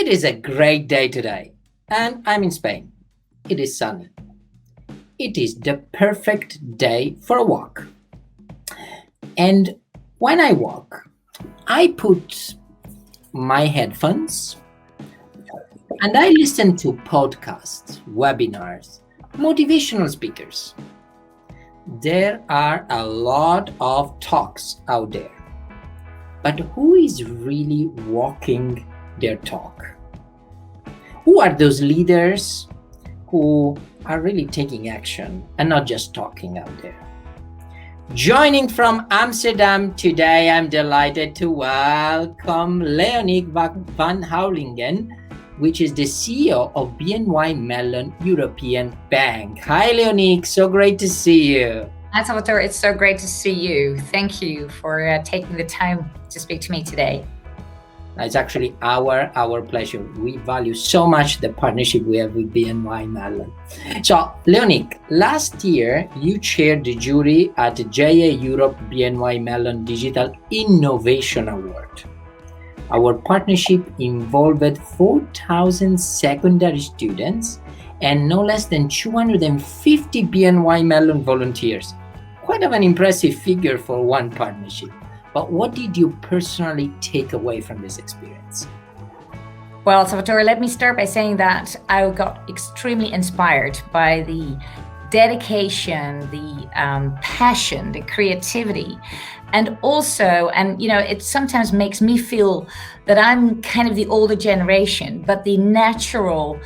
It is a great day today, and I'm in Spain. It is sunny. It is the perfect day for a walk. And when I walk, I put my headphones and I listen to podcasts, webinars, motivational speakers. There are a lot of talks out there, but who is really walking their talk? Who are those leaders who are really taking action and not just talking out there? Joining from Amsterdam today, I'm delighted to welcome Leonique van Houwelingen, which is the CEO of BNY Mellon European Bank. Hi, Leonique. So great to see you. Hi, Salvatore. It's so great to see you. Thank you for taking the time to speak to me today. It's actually our pleasure. We value so much the partnership we have with BNY Mellon. So, Leonique, last year you chaired the jury at the JA Europe BNY Mellon Digital Innovation Award. Our partnership involved 4,000 secondary students and no less than 250 BNY Mellon volunteers. Quite of an impressive figure for one partnership. But what did you personally take away from this experience? Well, Salvatore, let me start by saying that I got extremely inspired by the dedication, the passion, the creativity, and also, it sometimes makes me feel that I'm kind of the older generation, but the natural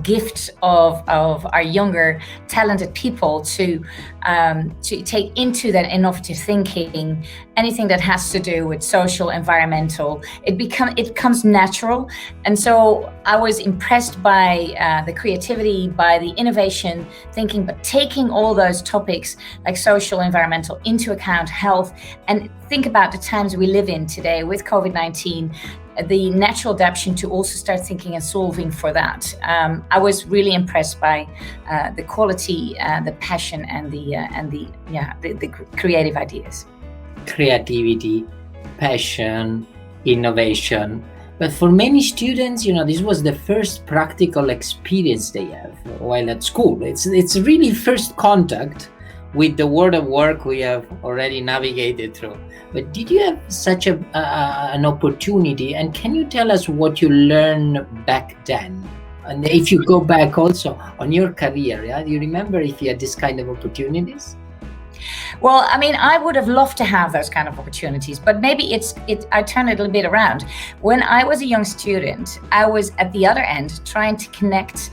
gift of our younger, talented people to take into that innovative thinking, anything that has to do with social, environmental, it comes natural. And so I was impressed by the creativity, by the innovation thinking, but taking all those topics like social, environmental into account, health, and think about the times we live in today with COVID-19, the natural adaptation to also start thinking and solving for that. I was really impressed by the quality, the passion, and the creative ideas. Creativity, passion, innovation. But for many students, this was the first practical experience they have while at school. It's really first contact with the world of work we have already navigated through. But did you have such an opportunity? And can you tell us what you learned back then? And if you go back also on your career, do you remember if you had this kind of opportunities? Well, I would have loved to have those kind of opportunities, but maybe I turn it a little bit around. When I was a young student, I was at the other end trying to connect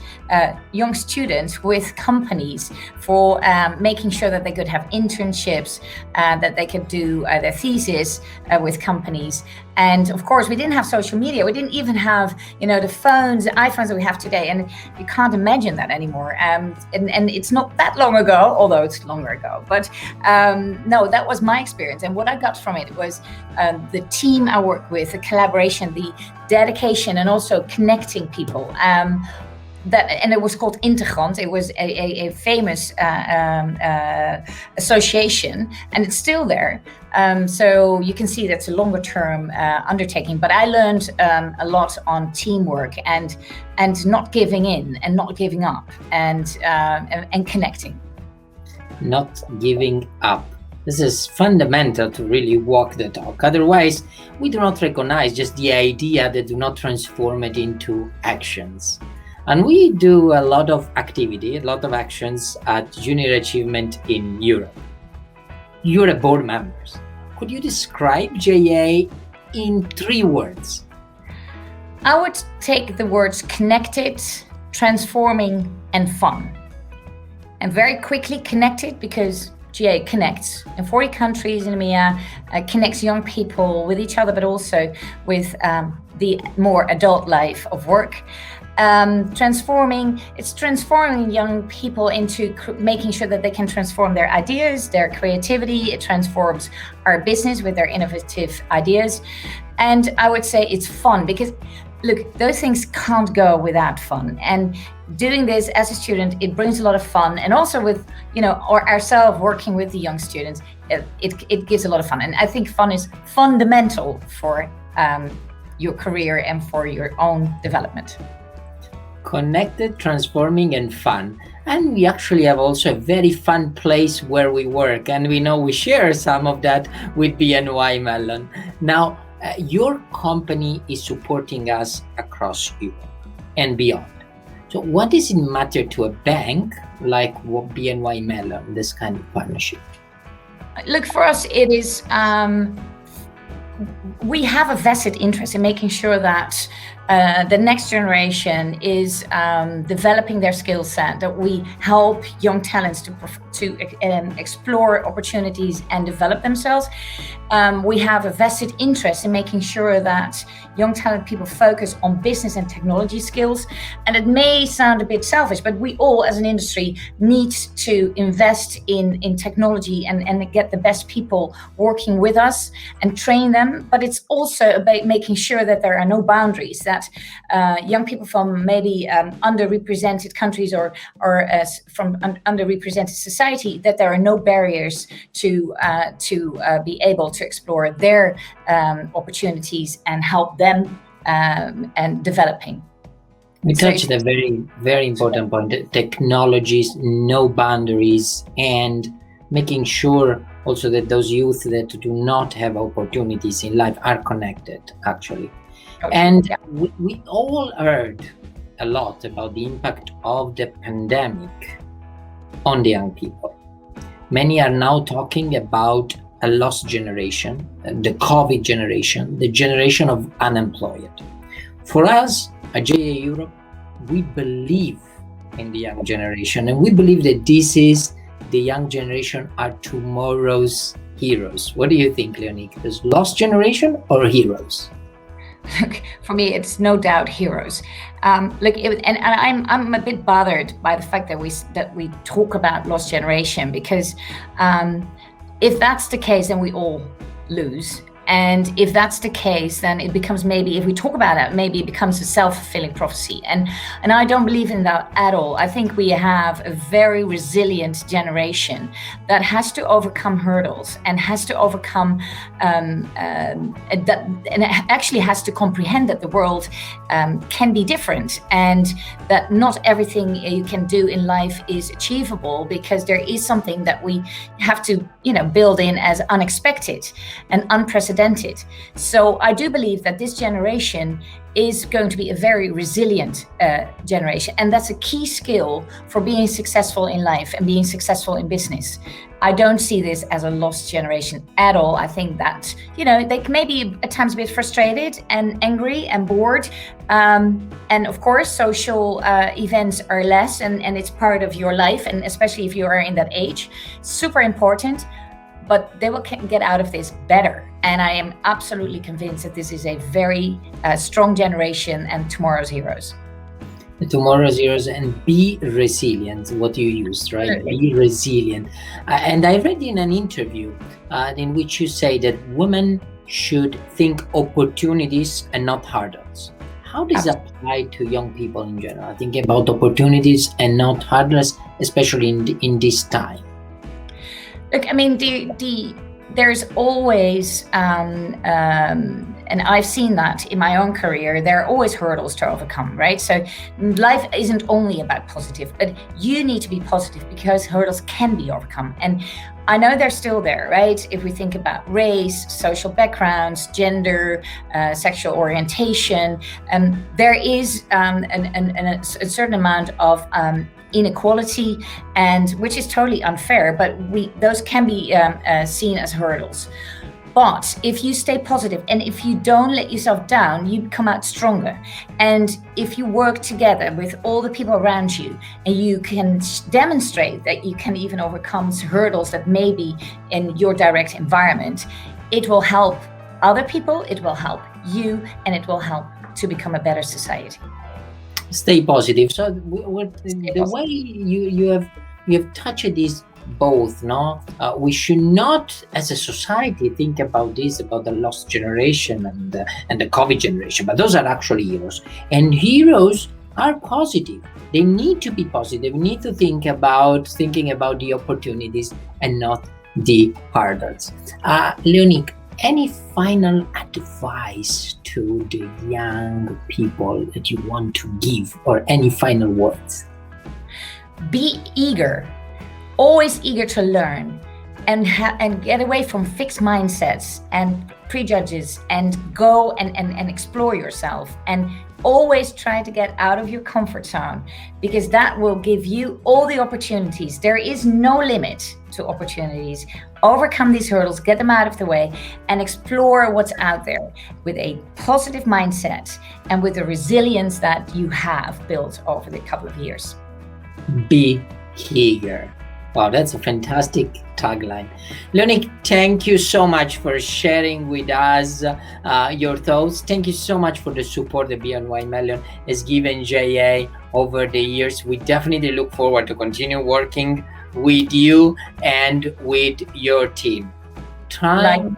young students with companies for making sure that they could have internships, that they could do their thesis with companies. And of course, we didn't have social media. We didn't even have, the iPhones that we have today. And you can't imagine that anymore. And it's not that long ago, although it's longer ago. But no, that was my experience. And what I got from it was the team I worked with, the collaboration, the dedication, and also connecting people. And it was called Integrant. It was a famous association, and it's still there. So you can see that's a longer term undertaking. But I learned a lot on teamwork and not giving in and not giving up and connecting. Not giving up. This is fundamental to really walk the talk. Otherwise, we do not recognize just the idea that do not transform it into actions. And we do a lot of activity, a lot of actions at Junior Achievement in Europe. You're a board member. Could you describe JA in 3 words? I would take the words connected, transforming, and fun. And very quickly connected because GA connects in 40 countries in EMEA, connects young people with each other, but also with the more adult life of work. Transforming young people into making sure that they can transform their ideas, their creativity. It transforms our business with their innovative ideas. And I would say it's fun because, look, those things can't go without fun. And doing this as a student, it brings a lot of fun. And also with, or ourselves working with the young students, it gives a lot of fun. And I think fun is fundamental for your career and for your own development. Connected, transforming, and fun. And we actually have also a very fun place where we work, and we know we share some of that with BNY Mellon. Now, your company is supporting us across Europe and beyond. So what does it matter to a bank like BNY Mellon, this kind of partnership? Look, for us, it is, we have a vested interest in making sure that the next generation is developing their skill set, that we help young talents to explore opportunities and develop themselves. We have a vested interest in making sure that young talent people focus on business and technology skills. And it may sound a bit selfish, but we all as an industry need to invest in technology and get the best people working with us and train them. But it's also about making sure that there are no boundaries, that young people from maybe underrepresented countries or from underrepresented society, that there are no barriers to be able to explore their opportunities and help them and developing. We touched a very, very important point: technologies, no boundaries, and making sure also that those youth that do not have opportunities in life are connected, actually. Okay. And we all heard a lot about the impact of the pandemic on the young people. Many are now talking about a lost generation, the COVID generation, the generation of unemployed. For us at JA Europe, we believe in the young generation, and we believe that the young generation are tomorrow's heroes. What do you think, Leonique? Is lost generation or heroes? For me, it's no doubt heroes. I'm a bit bothered by the fact that we talk about lost generation, because if that's the case, then we all lose. And if that's the case, then it becomes, maybe if we talk about it, maybe it becomes a self-fulfilling prophecy. And I don't believe in that at all. I think we have a very resilient generation that has to overcome hurdles and has to overcome and actually has to comprehend that the world can be different, and that not everything you can do in life is achievable, because there is something that we have to, build in as unexpected and unprecedented. So I do believe that this generation is going to be a very resilient generation, and that's a key skill for being successful in life and being successful in business. I don't see this as a lost generation at all. I think that, they may be at times a bit frustrated and angry and bored. And of course, social events are less, and it's part of your life, and especially if you are in that age, super important. But they will get out of this better. And I am absolutely convinced that this is a very strong generation and tomorrow's heroes. Tomorrow's heroes, and be resilient, what you used, right? Sure. Be resilient. And I read in an interview in which you say that women should think opportunities and not hurdles. How does that apply to young people in general? Thinking about opportunities and not hurdles, especially in this time. Look, I mean, there's always, and I've seen that in my own career, there are always hurdles to overcome, right? So life isn't only about positive, but you need to be positive because hurdles can be overcome. And I know they're still there, right? If we think about race, social backgrounds, gender, sexual orientation, there is a certain amount of inequality, and which is totally unfair, but those can be seen as hurdles. But if you stay positive and if you don't let yourself down, you come out stronger. And if you work together with all the people around you, and you can demonstrate that you can even overcome hurdles that may be in your direct environment, it will help other people, it will help you, and it will help to become a better society. Stay positive. So the way you have touched this both, no? We should not, as a society, think about this, about the lost generation and the COVID generation, but those are actually heroes. And heroes are positive. They need to be positive. We need to thinking about the opportunities and not the hurdles. Leonique, any final advice to the young people that you want to give, or any final words? Be eager, always eager to learn, and get away from fixed mindsets and prejudges, and go and explore yourself, and always try to get out of your comfort zone, because that will give you all the opportunities. There is no limit to opportunities. Overcome these hurdles, get them out of the way, and explore what's out there with a positive mindset and with the resilience that you have built over the couple of years. Be eager. Wow, that's a fantastic tagline. Leonique, thank you so much for sharing with us your thoughts. Thank you so much for the support that BNY Mellon has given JA over the years. We definitely look forward to continue working with you and with your team. Time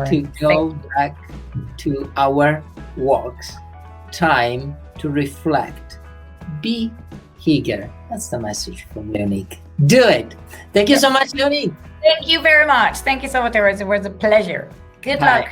to go back to our walks. Time to reflect. Be eager. That's the message from Leonique. Do it. Thank you so much, Leonique. Thank you very much. Thank you so much. It was a pleasure. Good luck.